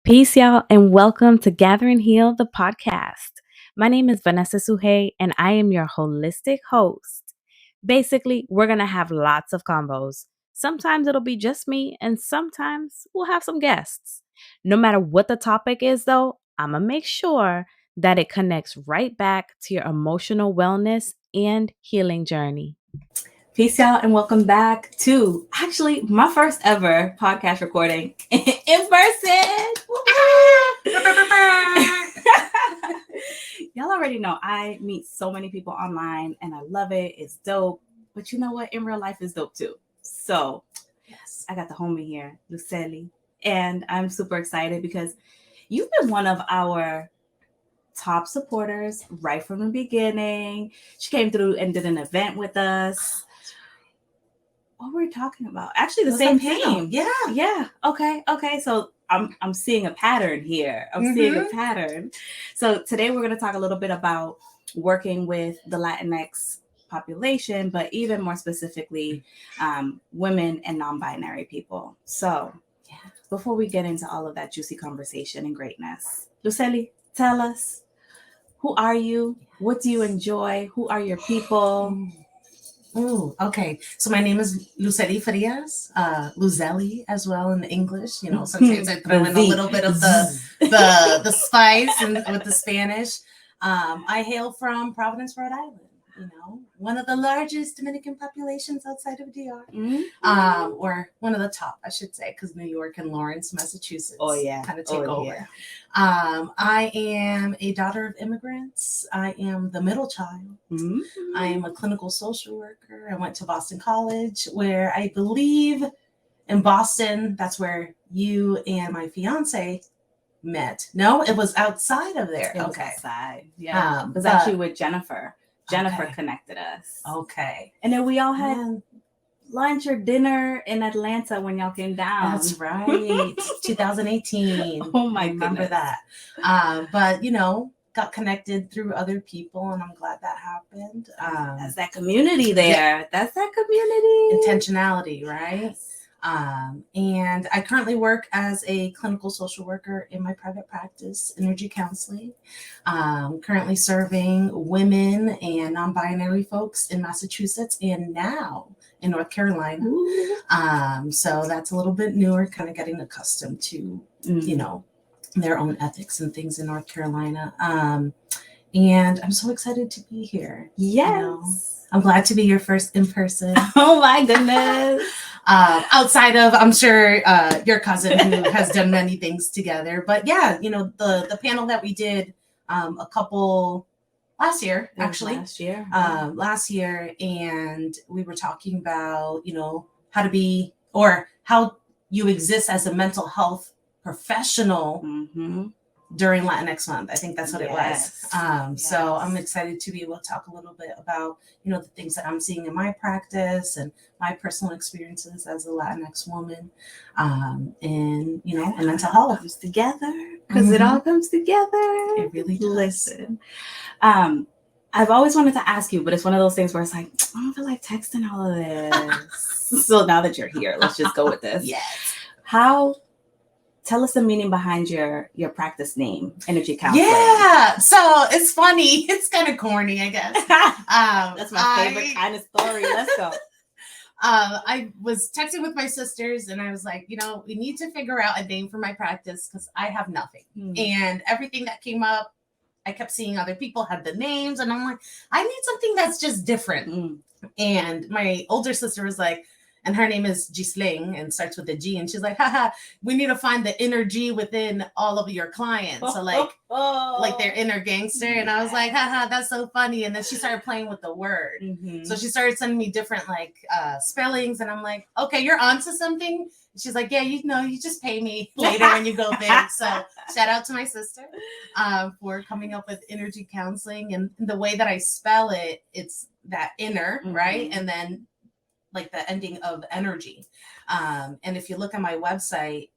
Peace, y'all, and welcome to Gather and Heal, the podcast. My name is Vanessa Suhey, and I am your holistic host. Basically, we're going to have lots of combos. Sometimes it'll be just me, and sometimes we'll have some guests. No matter what the topic is, though, I'm going to make sure that it connects right back to your emotional wellness and healing journey. Peace out and welcome back to actually my first ever podcast recording in person. Y'all already know I meet so many people online and I love it. It's dope. But you know what? In real life is dope too. So yes, I got the homie here, Lucely. And I'm super excited because you've been one of our top supporters right from the beginning. She came through and did an event with us. What were we talking about? Actually, the same thing. Yeah. Okay. So I'm seeing a pattern here. Seeing a pattern. So today we're going to talk a little bit about working with the Latinx population, but even more specifically, women and non-binary people. So before we get into all of that juicy conversation and greatness, Lucely, tell us, who are you? What do you enjoy? Who are your people? Oh, okay. So my name is Lucely Frias, Luzeli as well in English. You know, sometimes I throw in a little bit of the spice and with the Spanish. I hail from Providence, Rhode Island. You know, one of the largest Dominican populations outside of DR, or one of the top, I should say, because New York and Lawrence, Massachusetts, kind of take over. Yeah. I am a daughter of immigrants. I am the middle child. I am a clinical social worker. I went to Boston College, where I believe in Boston, that's where you and my fiance met. No, it was outside of there. It was outside. Yeah. It was actually with Jennifer. Jennifer connected us. Okay. And then we all had lunch or dinner in Atlanta when y'all came down. That's right. 2018. Oh my goodness. Remember that. But, you know, got connected through other people, and I'm glad that happened. That's that community there. Yeah. That's that community. Intentionality, right? Yes. And I currently work as a clinical social worker in my private practice, energy counseling, currently serving women and non-binary folks in Massachusetts and now in North Carolina. So that's a little bit newer, kind of getting accustomed to, you know, their own ethics and things in North Carolina. And I'm so excited to be here. Yes. You know, I'm glad to be your first in person. Oh my goodness. Outside of, I'm sure, your cousin who has done many things together. But yeah, you know, the panel that we did a couple last year, actually. Last year. And we were talking about, you know, how to be, or how you exist as a mental health professional during Latinx Month. I think that's what it was. So I'm excited to be able to talk a little bit about, you know, the things that I'm seeing in my practice and my personal experiences as a Latinx woman, and, you know, and mental health. Comes together, because it all comes together. It really does. Listen, I've always wanted to ask you, but it's one of those things where it's like, I don't feel like texting all of this. So now that you're here, let's just go with this. Yes. Tell us the meaning behind your practice name, Energy Counseling. Yeah, so it's funny. It's kind of corny, I guess. That's my favorite kind of story. Let's go. I was texting with my sisters and I was like, you know, we need to figure out a name for my practice because I have nothing. And everything that came up, I kept seeing other people had the names and I'm like, I need something that's just different. And my older sister was like, and her name is Gisling and starts with a G. And she's like, haha, we need to find the inner G within all of your clients. So like their inner gangster. And I was like, haha, that's so funny. And then she started playing with the word. So she started sending me different like spellings. And I'm like, okay, you're onto something. And she's like, yeah, you know, you just pay me later when you go big. So shout out to my sister for coming up with energy counseling. And the way that I spell it, it's that inner, right? And then like the ending of energy. And if you look at my website,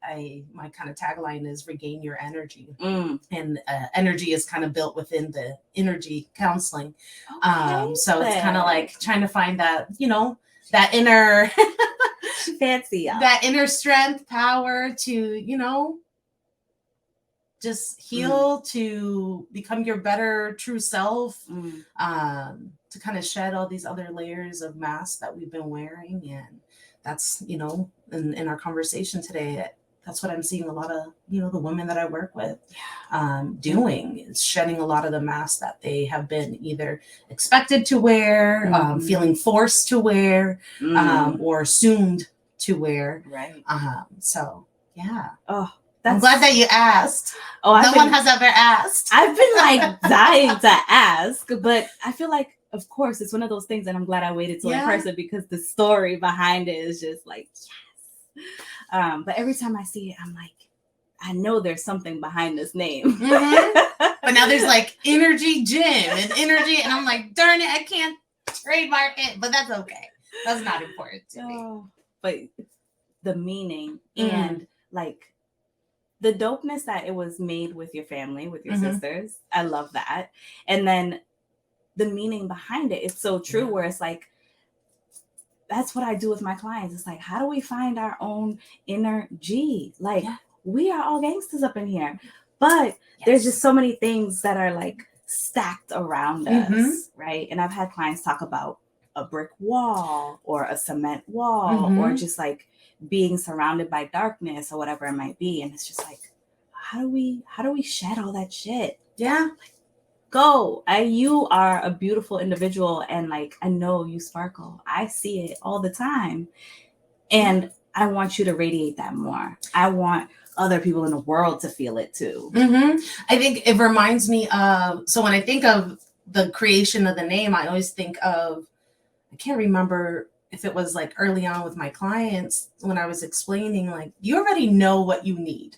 my kind of tagline is regain your energy. And energy is kind of built within the energy counseling. So it's kind of like trying to find that, you know, that inner fancy, that inner strength, power to, you know, just heal to become your better true self, to kind of shed all these other layers of masks that we've been wearing. And that's, you know, in our conversation today, that's what I'm seeing a lot of, you know, the women that I work with doing, is shedding a lot of the masks that they have been either expected to wear, feeling forced to wear, or assumed to wear. Right. So, yeah. Oh, I'm glad that you asked. Oh, no one has ever asked. I've been like dying to ask, but I feel like, of course, it's one of those things that I'm glad I waited till in person, because the story behind it is just like, yes. But every time I see it, I'm like, I know there's something behind this name. But now there's like Energy Gym and Energy, and I'm like, darn it, I can't trademark it, but that's okay. That's not important to me. But the meaning and like the dopeness that it was made with your family, with your sisters, I love that. And then the meaning behind it is so true, where it's like, that's what I do with my clients. It's like, how do we find our own inner G? Like, we are all gangsters up in here, but there's just so many things that are like stacked around us, right? And I've had clients talk about a brick wall or a cement wall, or just like being surrounded by darkness or whatever it might be. And it's just like, how do we shed all that shit? Yeah. Like, go. You are a beautiful individual, and like, I know you sparkle. I see it all the time. And I want you to radiate that more. I want other people in the world to feel it too. I think it reminds me of, so when I think of the creation of the name, I always think of, I can't remember if it was like early on with my clients when I was explaining, like, you already know what you need.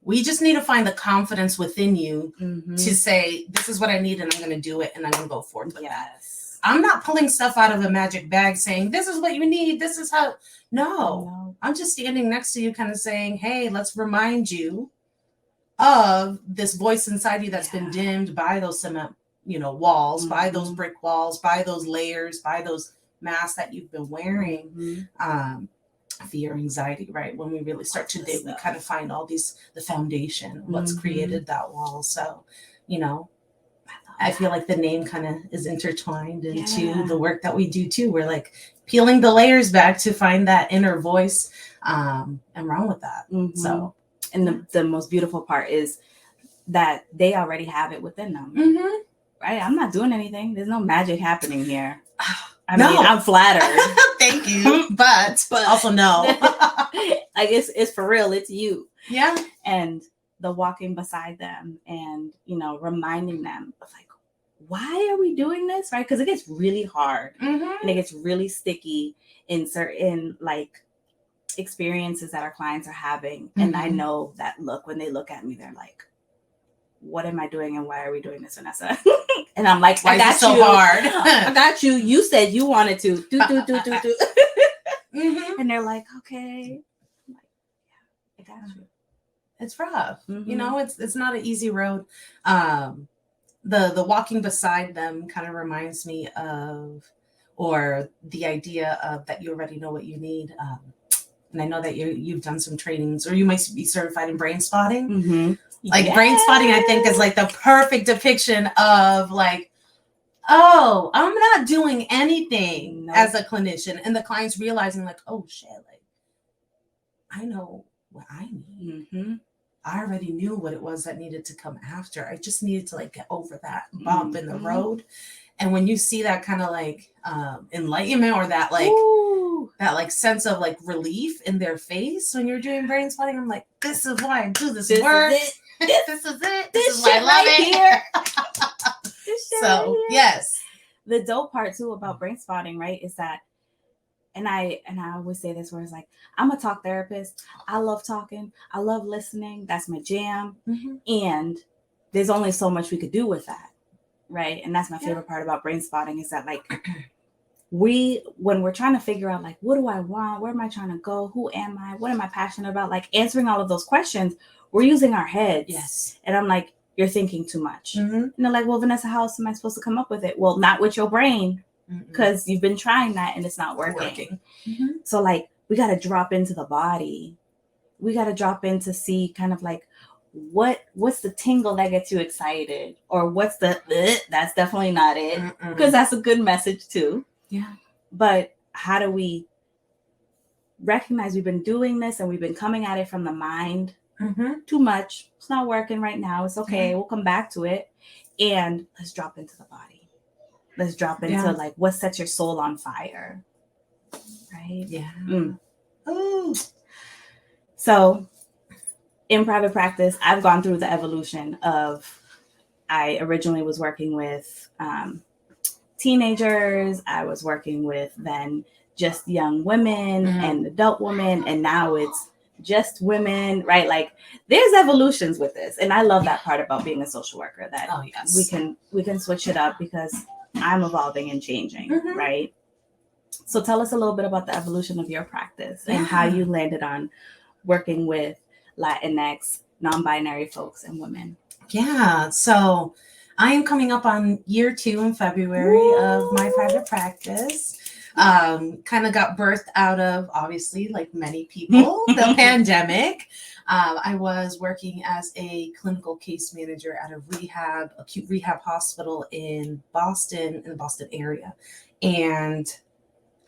We just need to find the confidence within you to say, this is what I need, and I'm going to do it, and I'm going to go forward with that. I'm not pulling stuff out of a magic bag saying, this is what you need, this is how. No. I'm just standing next to you kind of saying, hey, let's remind you of this voice inside you that's been dimmed by those cement, you know, walls, by those brick walls, by those layers, by those masks that you've been wearing. Fear, anxiety, right? When we really start to dig, we kind of find all these, the foundation, what's created that wall. So, you know, I feel like the name kind of is intertwined into the work that we do too. We're like peeling the layers back to find that inner voice and run with that. So, and the most beautiful part is that they already have it within them, right? I'm not doing anything. There's no magic happening here. I mean, I'm flattered. Thank you, but also no. I guess it's for real. It's you. Yeah. And the walking beside them and, you know, reminding them of like, why are we doing this? Right? Because it gets really hard and it gets really sticky in certain like experiences that our clients are having. And I know that look, when they look at me, they're like, what am I doing and why are we doing this, Vanessa? And I'm like, why is it so hard? I got you. You said you wanted to do. And they're like, okay. I'm like, yeah, I got you. It's rough. You know, it's not an easy road. The walking beside them kind of reminds me of, or the idea of that you already know what you need. And I know that you've done some trainings, or you might be certified in brain spotting. Like brain spotting, I think, is like the perfect depiction of like, oh, I'm not doing anything as a clinician. And the client's realizing like, oh shit, like I know what I need. I already knew what it was that needed to come after. I just needed to like get over that bump in the road. And when you see that kind of like enlightenment, or that like that like sense of like relief in their face when you're doing brain spotting, I'm like, this is why I do this work. This is it. This is why I love it here. So yes, the dope part too about brain spotting, right, is that, and I always say this, where it's like, I'm a talk therapist. I love talking. I love listening. That's my jam. And there's only so much we could do with that, right? And that's my favorite part about brain spotting, is that like when we're trying to figure out like, what do I want? Where am I trying to go? Who am I? What am I passionate about? Like answering all of those questions, we're using our heads. Yes. And I'm like, you're thinking too much. And they're like, well, Vanessa, how else am I supposed to come up with it? Well, not with your brain, because you've been trying that and it's not working. So like, we got to drop into the body. We got to drop in to see kind of like, what's the tingle that gets you excited, or what's the that's definitely not it, because that's a good message too. Yeah. But how do we recognize we've been doing this and we've been coming at it from the mind too much? It's not working right now. It's okay. We'll come back to it, and let's drop into the body. Let's drop into like what sets your soul on fire, right? Yeah. Ooh. So in private practice, I've gone through the evolution of, I originally was working with teenagers. I was working with then just young women and adult women, and now it's just women, right? Like there's evolutions with this, and I love that part about being a social worker, that we can switch it up because I'm evolving and changing, right? So tell us a little bit about the evolution of your practice and how you landed on working with Latinx, non-binary folks and women. Yeah, so I am coming up on year 2 in February of my private practice. Kind of got birthed out of, obviously, like many people, the pandemic. I was working as a clinical case manager at a acute rehab hospital in Boston, in the Boston area. And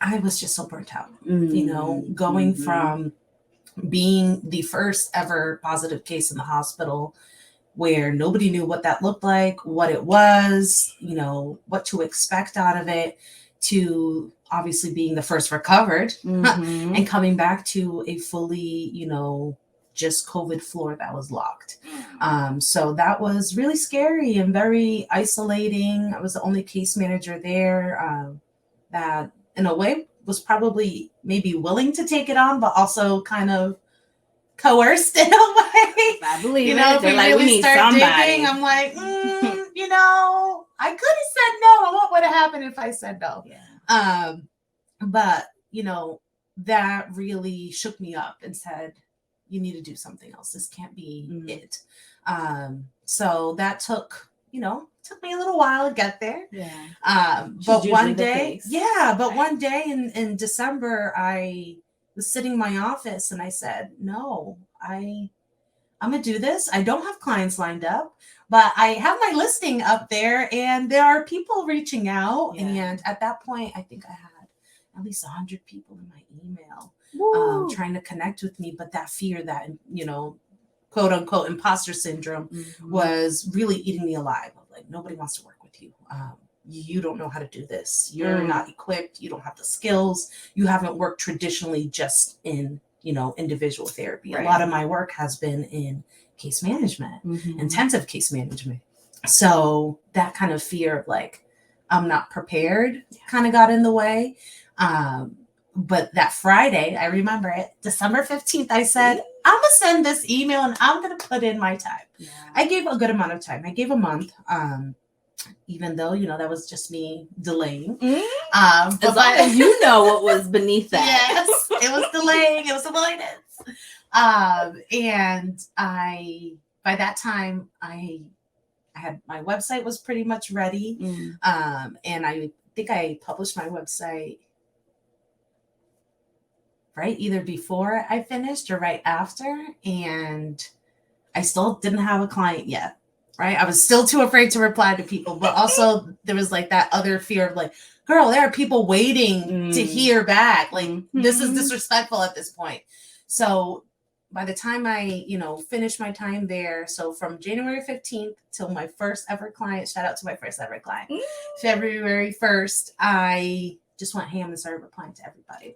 I was just so burnt out, you know, going from being the first ever positive case in the hospital, where nobody knew what that looked like, what it was, you know, what to expect out of it, to obviously being the first recovered and coming back to a fully, you know, just COVID floor that was locked. So that was really scary and very isolating. I was the only case manager there that in a way was probably maybe willing to take it on, but also kind of coerced in a way. I believe you know, it. if we like, really we need start somebody. digging, I'm like, you know, I could have said no. And what would have happened if I said no? Yeah. But, you know, that really shook me up and said, you need to do something else. This can't be it. So that took me a little while to get there. Yeah. But one day, one day in December, I was sitting in my office and I said, no, I'm going to do this. I don't have clients lined up, but I have my listing up there and there are people reaching out. Yeah. And at that point, I think I had at least 100 people in my email trying to connect with me. But that fear, that, you know, quote unquote imposter syndrome was really eating me alive. Like, nobody wants to work with you. You don't know how to do this. You're not equipped. You don't have the skills. You haven't worked traditionally just in, you know, individual therapy. Right. A lot of my work has been in case management, intensive case management. So that kind of fear of like, I'm not prepared kind of got in the way. But that Friday, I remember it, December 15th, I said, I'm going to send this email and I'm going to put in my time. Yeah. I gave a good amount of time. I gave a month, even though, you know, that was just me delaying. As long as you know what was beneath that. Yes, it was delaying. It was avoidance. And by that time, I had, my website was pretty much ready. And I think I published my website right either before I finished or right after. And I still didn't have a client yet. Right. I was still too afraid to reply to people, but also there was like that other fear of like, girl, there are people waiting to hear back. Like, this is disrespectful at this point. So by the time I, you know, finished my time there, so from January 15th till my first ever client, shout out to my first ever client, February 1st, I just went ham and started replying to everybody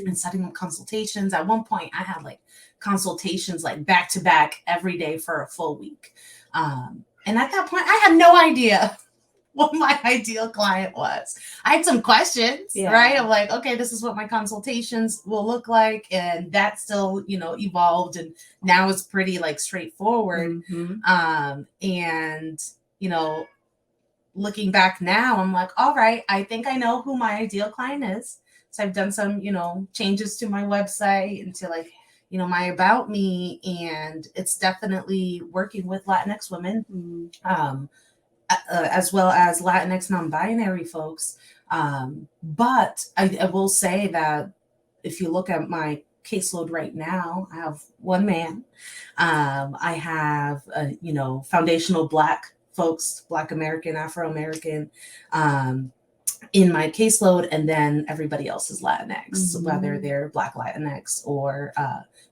and setting up consultations. At one point, I had like consultations like back to back every day for a full week. And at that point, I had no idea what my ideal client was. I had some questions, right? I'm like, okay, this is what my consultations will look like. And that still, you know, evolved. And now it's pretty like straightforward. And, you know, looking back now, I'm like, all right, I think I know who my ideal client is. So I've done some, you know, changes to my website and to like, you know, my about me, and it's definitely working with Latinx women, as well as Latinx non-binary folks. But I will say that if you look at my caseload right now, I have one man. I have, foundational Black folks, Black American, Afro American, in my caseload, and then everybody else is Latinx, whether they're Black Latinx or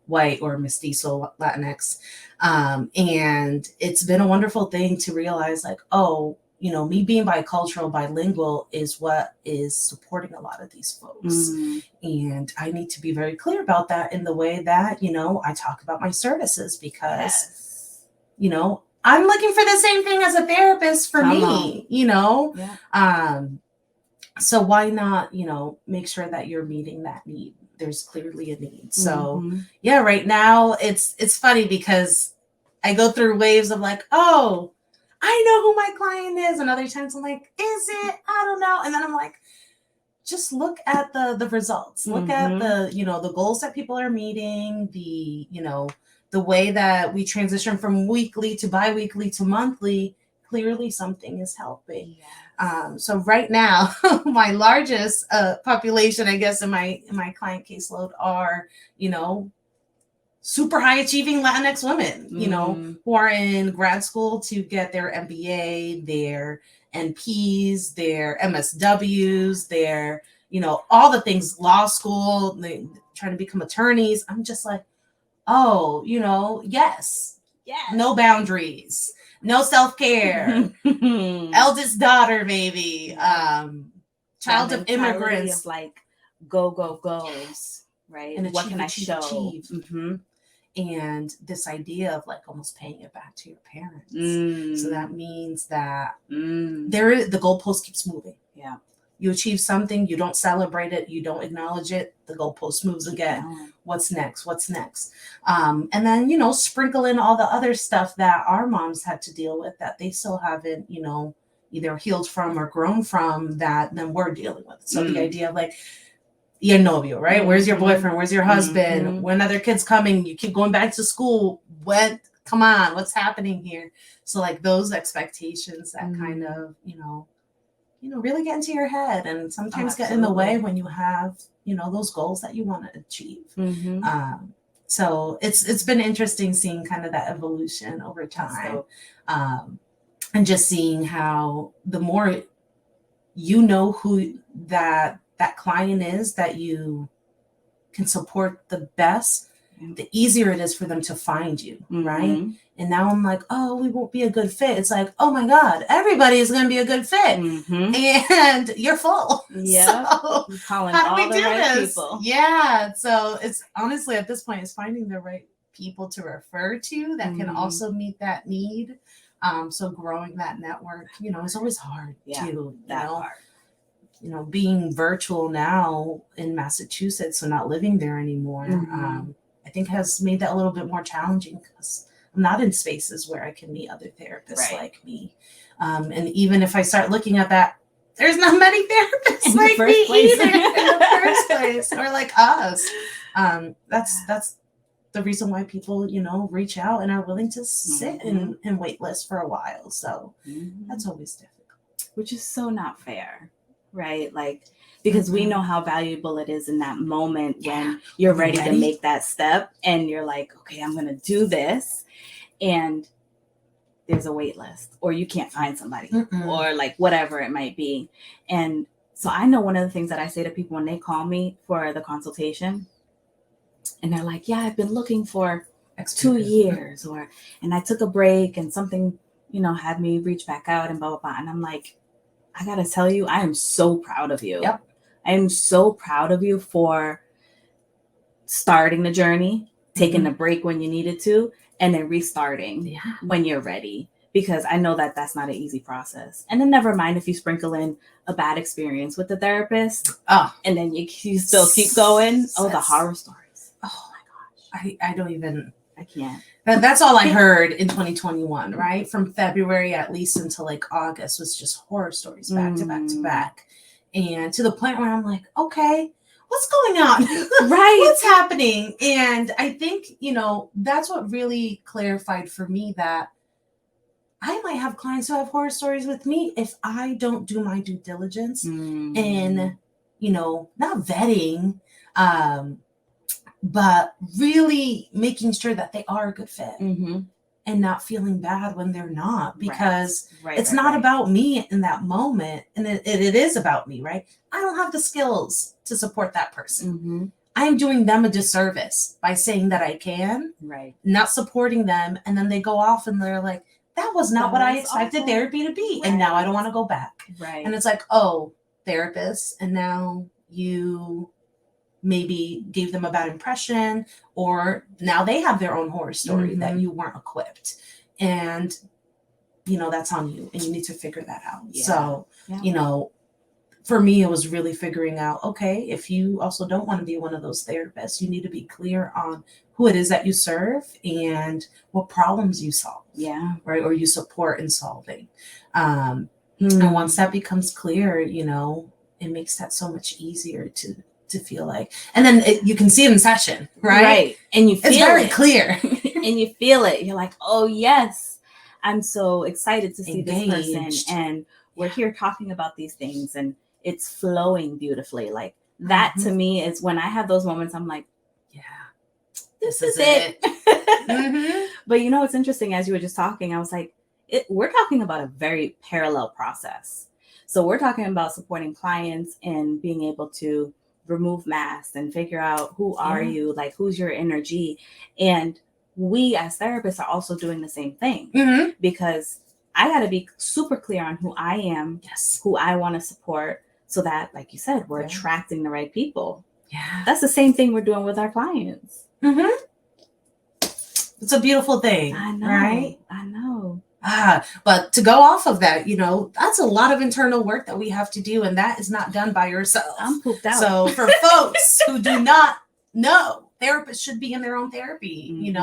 white or mestizo Latinx. And it's been a wonderful thing to realize, like, oh, me being bicultural, bilingual is what is supporting a lot of these folks. And I need to be very clear about that in the way that, I talk about my services, because, I'm looking for the same thing as a therapist for me, Yeah. So why not, make sure that you're meeting that need? There's clearly a need. So yeah, right now it's funny because I go through waves of like, oh, I know who my client is. And other times I'm like, is it? I don't know. And then I'm like, just look at the results. Look at the, the goals that people are meeting, the way that we transition from weekly to biweekly to monthly. Clearly something is helping. Yeah. So right now, my largest population, I guess, in my client caseload are, super high achieving Latinx women, who are in grad school to get their MBA, their NPs, their MSWs, their, all the things, law school, they trying to become attorneys. I'm just like, oh, yes, no boundaries, no self-care, eldest daughter, baby, child of immigrants, of like goes, right? And what can I show? And this idea of like almost paying it back to your parents. So that means that the goalpost keeps moving. Yeah. You achieve something, you don't celebrate it, you don't acknowledge it, the goalpost moves again. What's next? And then, sprinkle in all the other stuff that our moms had to deal with that they still haven't, either healed from or grown from, that then we're dealing with. So the idea of like, your novio, right? Where's your boyfriend? Where's your husband? When are their kids coming? You keep going back to school. Come on, what's happening here? So like those expectations that kind of, really get into your head and sometimes get in the way when you have, those goals that you want to achieve. So it's been interesting seeing kind of that evolution over time. And just seeing how the more who that client is that you can support the best, the easier it is for them to find you, right? And now I'm like, oh, we won't be a good fit. It's like, oh my God, everybody is going to be a good fit, and you're full. Yeah, so calling how do all we the do right this? people. Yeah, so it's honestly at this point, it's finding the right people to refer to that can also meet that need. So growing that network, it's always hard too. Being virtual now in Massachusetts, so not living there anymore, I think has made that a little bit more challenging because I'm not in spaces where I can meet other therapists like me. And even if I start looking at that, there's not many therapists in like me either in the first place. place, or like us. That's the reason why people, reach out and are willing to sit and wait list for a while. So that's always difficult. Which is so not fair. Right? Like, because we know how valuable it is in that moment when you're ready to make that step and you're like, okay, I'm going to do this. And there's a wait list, or you can't find somebody, or like whatever it might be. And so I know one of the things that I say to people when they call me for the consultation, and they're like, yeah, I've been looking for 2 years, and I took a break and something, had me reach back out and blah, blah, blah. And I'm like, I got to tell you, I am so proud of you. Yep. I am so proud of you for starting the journey, taking a break when you needed to, and then restarting when you're ready. Because I know that that's not an easy process. And then never mind if you sprinkle in a bad experience with the therapist, and then you still keep going. Oh, the horror stories. Oh my gosh. I don't even... I can't. That's all I heard in 2021, right? From February at least until like August was just horror stories back to back to back. And to the point where I'm like, okay, what's going on? Right. What's happening? And I think, that's what really clarified for me that I might have clients who have horror stories with me if I don't do my due diligence in, not vetting, but really making sure that they are a good fit Mm-hmm. and not feeling bad when they're not, because Right. it's not about me in that moment. And it is about me, right? I don't have the skills to support that person. Mm-hmm. I am doing them a disservice by saying that I can, Right. not supporting them. And then they go off and they're like, that was not That what I was expected awful. therapy to be. And now I don't want to go back. Right. And it's like, oh, therapist. And now you maybe gave them a bad impression, or now they have their own horror story that you weren't equipped. And, that's on you, and you need to figure that out. Yeah. So, for me, it was really figuring out, okay, if you also don't want to be one of those therapists, you need to be clear on who it is that you serve and what problems you solve. Yeah. Right. Or you support in solving. And once that becomes clear, it makes that so much easier to feel like, and then you can see it in session, right? And you feel it's very it. clear. And you feel it. You're like, oh yes, I'm so excited to see Engaged. this person, and we're here talking about these things, and it's flowing beautifully. Like that to me is when I have those moments, I'm like, yeah, this is it. But it's interesting, as you were just talking, I was like, we're talking about a very parallel process. So we're talking about supporting clients and being able to remove masks and figure out who are you, like who's your energy. And we as therapists are also doing the same thing, because I got to be super clear on who I am, who I want to support, so that, like you said, we're attracting the right people. Yeah. That's the same thing we're doing with our clients. It's a beautiful thing. I know. Right? I know. But to go off of that, that's a lot of internal work that we have to do, and that is not done by yourself. I'm pooped out. So for folks who do not know, therapists should be in their own therapy.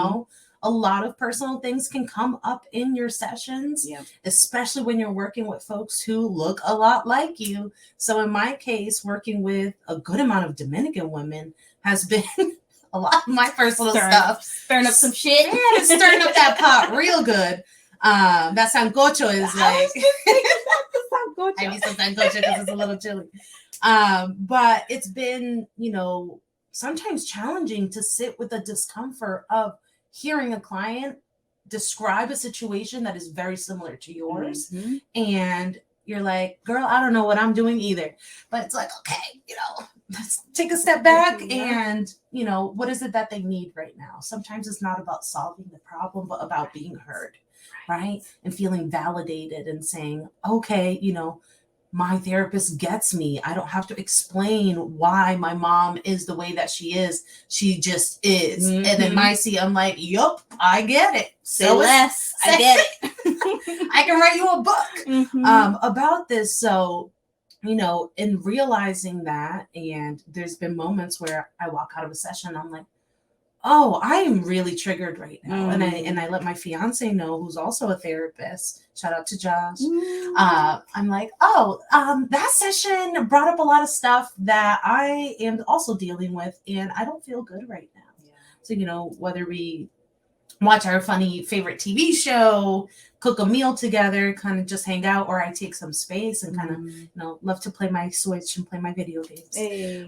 A lot of personal things can come up in your sessions, especially when you're working with folks who look a lot like you. So in my case, working with a good amount of Dominican women has been a lot of my personal stuff. Stirring up some shit. Yeah, stirring up that pot real good. That sancocho is like, I need some sancocho because it's a little chilly. But it's been, sometimes challenging to sit with the discomfort of hearing a client describe a situation that is very similar to yours. And you're like, girl, I don't know what I'm doing either. But it's like, okay, let's take a step back and, what is it that they need right now? Sometimes it's not about solving the problem, but about being heard, right? And feeling validated and saying, okay, my therapist gets me. I don't have to explain why my mom is the way that she is. She just is. And in my seat, I'm like, yup, I get it. Say less. I get it. I can write you a book about this. So, in realizing that, and there's been moments where I walk out of a session, I'm like, oh, I am really triggered right now. And I let my fiance know, who's also a therapist. Shout out to Josh. I'm like, that session brought up a lot of stuff that I am also dealing with, and I don't feel good right now. Yeah. So, whether we watch our funny favorite TV show, cook a meal together, kind of just hang out, or I take some space and kind of, love to play my Switch and play my video games. Hey.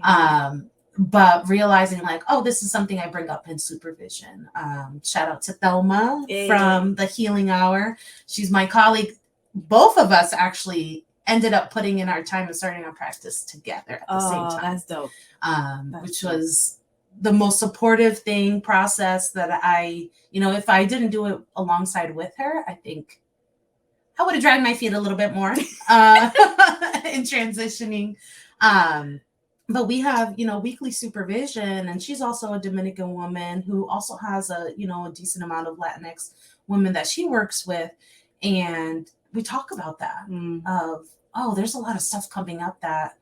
But realizing like, oh, this is something I bring up in supervision. Shout out to Thelma from the Healing Hour. She's my colleague. Both of us actually ended up putting in our time and starting our practice together at the same time. That's dope. Which was the most supportive process that I, if I didn't do it alongside with her, I think I would have dragged my feet a little bit more in transitioning. But we have, weekly supervision, and she's also a Dominican woman who also has a decent amount of Latinx women that she works with. And we talk about that of, there's a lot of stuff coming up that,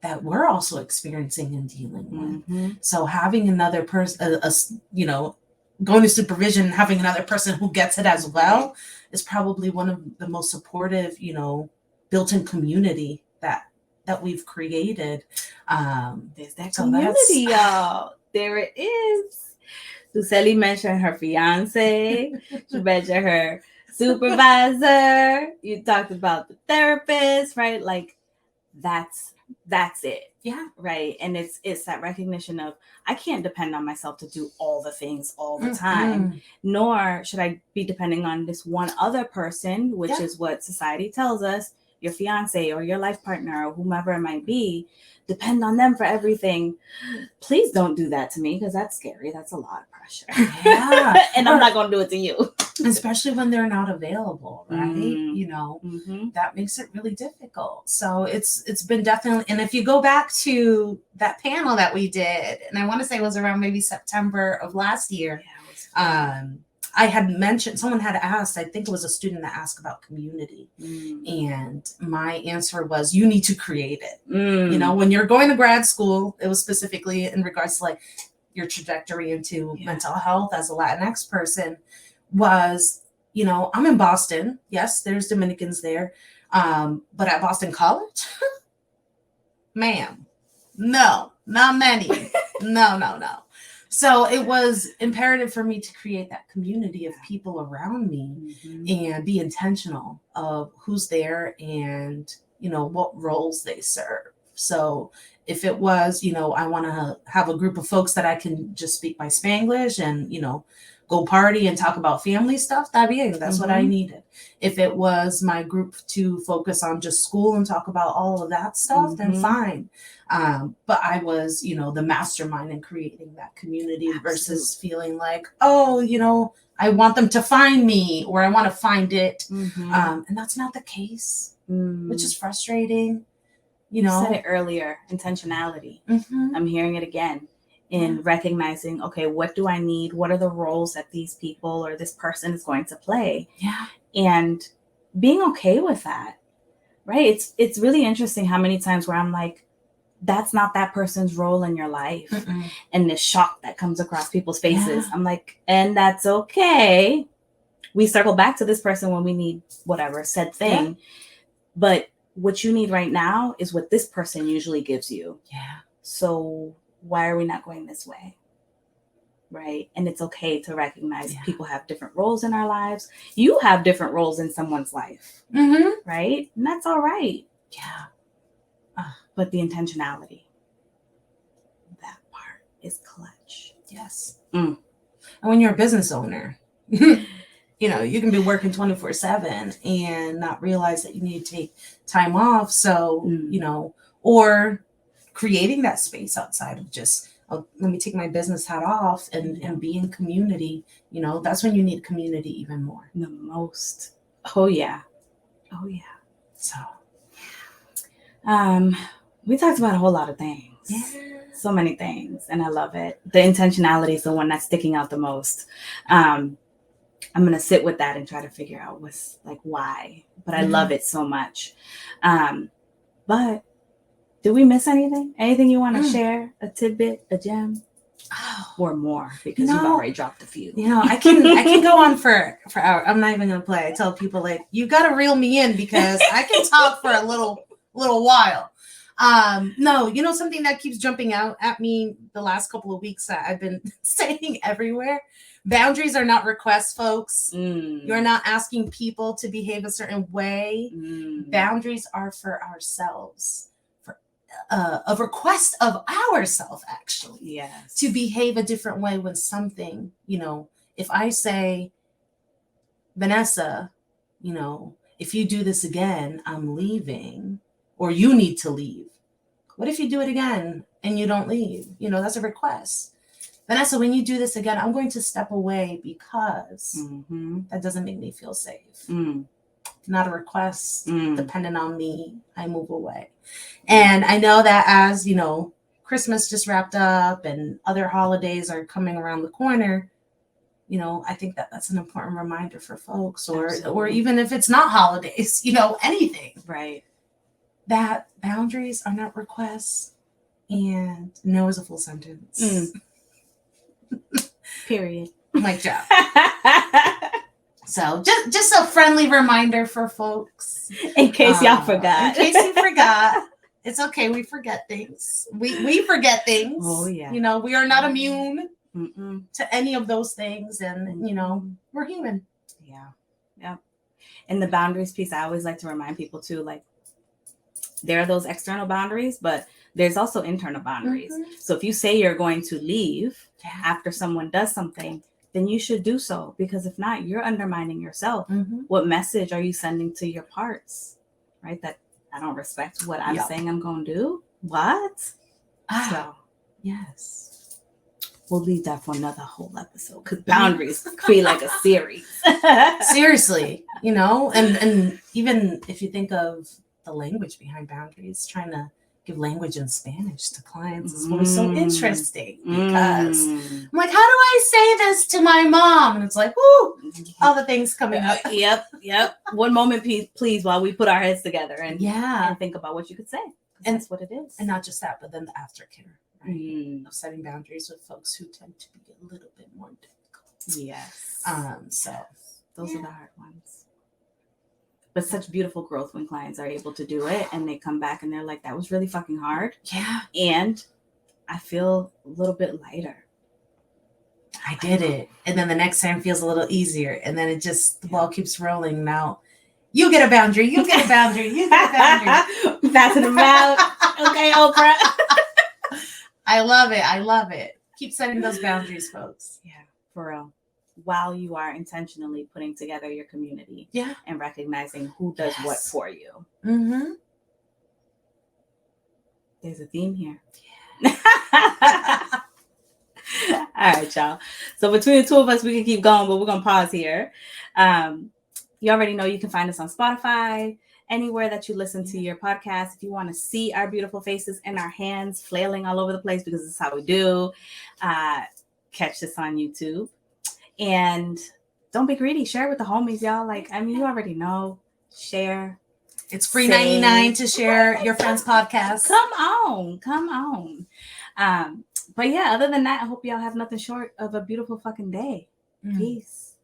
that we're also experiencing and dealing with. So having another person, going to supervision, having another person who gets it as well is probably one of the most supportive, built-in community that we've created. There's that community, y'all. There it is. Lucely mentioned her fiance. She mentioned her supervisor. You talked about the therapist, right? Like, that's that's it. Yeah. Right. And it's that recognition of I can't depend on myself to do all the things all the time, nor should I be depending on this one other person, which is what society tells us, your fiance or your life partner or whomever it might be, depend on them for everything. Please don't do that to me, because that's scary. That's a lot of pressure. Yeah. And I'm not going to do it to you. Especially when they're not available, right? Mm. You know, that makes it really difficult. So it's been definitely, and if you go back to that panel that we did, and I want to say it was around maybe September of last year, I had mentioned, someone had asked, I think it was a student that asked about community. And my answer was, you need to create it. You know, when you're going to grad school, it was specifically in regards to like your trajectory into mental health as a Latinx person, was, you know, I'm in Boston. Yes, there's Dominicans there. But at Boston College, ma'am, no, not many. No. So it was imperative for me to create that community of people around me and be intentional of who's there and, you know, what roles they serve. So if it was, you know, I want to have a group of folks that I can just speak my Spanglish and, you know, go party and talk about family stuff, that's what I needed. If it was my group to focus on just school and talk about all of that stuff, then fine. But I was, you know, the mastermind in creating that community versus feeling like, oh, you know, I want them to find me or I want to find it. And that's not the case, which is frustrating. You know, said it earlier, intentionality. I'm hearing it again. In recognizing, okay, what do I need? What are the roles that these people or this person is going to play? And being okay with that, right? It's really interesting how many times where I'm like, that's not that person's role in your life. And the shock that comes across people's faces. I'm like, and that's okay. We circle back to this person when we need whatever said thing. But what you need right now is what this person usually gives you. So why are we not going this way? Right. And it's okay to recognize people have different roles in our lives. You have different roles in someone's life. Right. And that's all right. But the intentionality, that part is clutch. And when you're a business owner, you know, you can be working 24/7 and not realize that you need to take time off. So, you know, or creating that space outside of just, oh, let me take my business hat off and be in community. You know, that's when you need community even more. The most. Oh yeah. So we talked about a whole lot of things. So many things. And I love it. The intentionality is the one that's sticking out the most. I'm going to sit with that and try to figure out what's like why. But I love it so much. But did we miss anything? Anything you want to share? A tidbit, a gem, or more? Because you've already dropped a few. You know, I can go on for hours. I'm not even gonna play. I tell people like, you got to reel me in because I can talk for a little while. No, you know, something that keeps jumping out at me the last couple of weeks that I've been saying everywhere. Boundaries are not requests, folks. You're not asking people to behave a certain way. Boundaries are for ourselves. A request of ourselves, actually, to behave a different way when something, you know, if I say, Vanessa, you know, if you do this again, I'm leaving, or you need to leave. What if you do it again and you don't leave? You know, that's a request. Vanessa, when you do this again, I'm going to step away because that doesn't make me feel safe. Not a request, dependent on me, I move away. And I know that as, you know, Christmas just wrapped up and other holidays are coming around the corner, you know, I think that that's an important reminder for folks, or even if it's not holidays, you know, anything. Right. That boundaries are not requests and no is a full sentence. Period. Mic drop. So just a friendly reminder for folks. In case y'all forgot. In case you forgot. It's okay. We forget things. We forget things. Oh, yeah. You know, we are not immune to any of those things. And, you know, we're human. Yeah. And the boundaries piece, I always like to remind people too, like, there are those external boundaries, but there's also internal boundaries. So if you say you're going to leave after someone does something, then you should do so, because if not, you're undermining yourself. What message are you sending to your parts, right? That I don't respect what I'm saying I'm going to do. What? So yes, we'll leave that for another whole episode, because boundaries create like a series. seriously, you know, and even if you think of the language behind boundaries, trying to give language in Spanish to clients is always so interesting, because I'm like, how do I say this to my mom? And it's like, whoo, all the things coming up. Yep. One moment, please, while we put our heads together and think about what you could say. And that's what it is. And not just that, but then the aftercare, right? Of setting boundaries with folks who tend to be a little bit more difficult. Yes. So those are the hard ones. But such beautiful growth when clients are able to do it and they come back and they're like, that was really fucking hard. Yeah. And I feel a little bit lighter. I did it. And then the next time feels a little easier. And then the ball keeps rolling. Now you get a boundary. You get a boundary. You get a boundary. Passing them out. Okay, Oprah. I love it. I love it. Keep setting those boundaries, folks. Yeah, for real. While you are intentionally putting together your community, and recognizing who does what for you. There's a theme here. All right, y'all. So between the two of us, we can keep going, but we're gonna pause here. You already know you can find us on Spotify, anywhere that you listen to your podcast. If you want to see our beautiful faces and our hands flailing all over the place, because this is how we do, catch this on YouTube. And don't be greedy. Share it with the homies, y'all. Like, I mean, you already know. Share. It's free $99 to share your friend's podcast. Come on. But yeah, other than that, I hope y'all have nothing short of a beautiful fucking day. Peace.